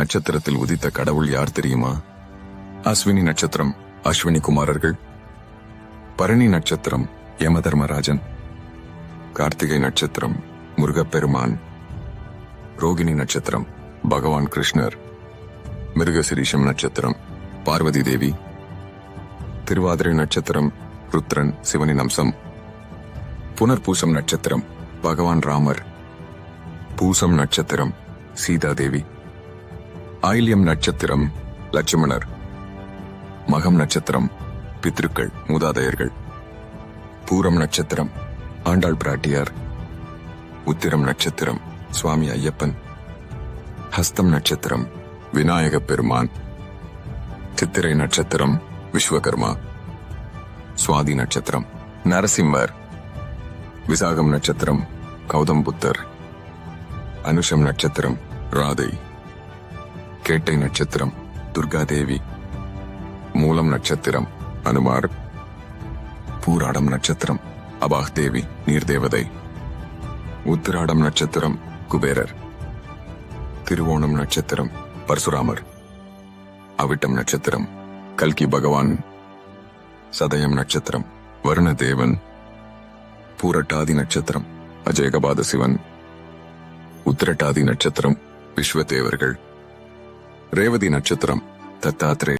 நட்சத்திரத்தில் உதித்த கடவுள் யார் தெரியுமா? அஸ்வினி நட்சத்திரம் அஸ்வினி குமாரர்கள். பரணி நட்சத்திரம் யமதர்மராஜன். கார்த்திகை நட்சத்திரம் முருகப்பெருமான். ரோகிணி நட்சத்திரம் பகவான் கிருஷ்ணர். மிருகசிரீஷம் நட்சத்திரம் பார்வதி தேவி. திருவாதிரை நட்சத்திரம் ருத்ரன் சிவனின் அம்சம். புனர்பூசம் நட்சத்திரம் பகவான் ராமர். பூசம் நட்சத்திரம் சீதாதேவி. ஆயில்யம் நட்சத்திரம் லட்சுமணர். மகம் நட்சத்திரம் பித்ருக்கள் மூதாதையர்கள். பூரம் நட்சத்திரம் ஆண்டாள் பிராட்டியார். உத்திரம் நட்சத்திரம் சுவாமி ஐயப்பன். ஹஸ்தம் நட்சத்திரம் விநாயக பெருமான். சித்திரை நட்சத்திரம் விஸ்வகர்மா. சுவாதி நட்சத்திரம் நரசிம்மர். விசாகம் நட்சத்திரம் கௌதம் புத்தர். அனுஷம் நட்சத்திரம் ராதை. கேட்டை நட்சத்திரம் துர்காதேவி. மூலம் நட்சத்திரம் அனுமார். பூராடம் நட்சத்திரம் அபாக் தேவி நீர்தேவதை. உத்திராடம் நட்சத்திரம் குபேரர். திருவோணம் நட்சத்திரம் பரசுராமர். அவிட்டம் நட்சத்திரம் கல்கி பகவான். சதயம் நட்சத்திரம் வருணதேவன். பூரட்டாதி நட்சத்திரம் அஜயகபாத சிவன். உத்திரட்டாதி நட்சத்திரம் விஸ்வதேவர்கள். ரேவதி நட்சத்திரம் தத்தாத்ரே.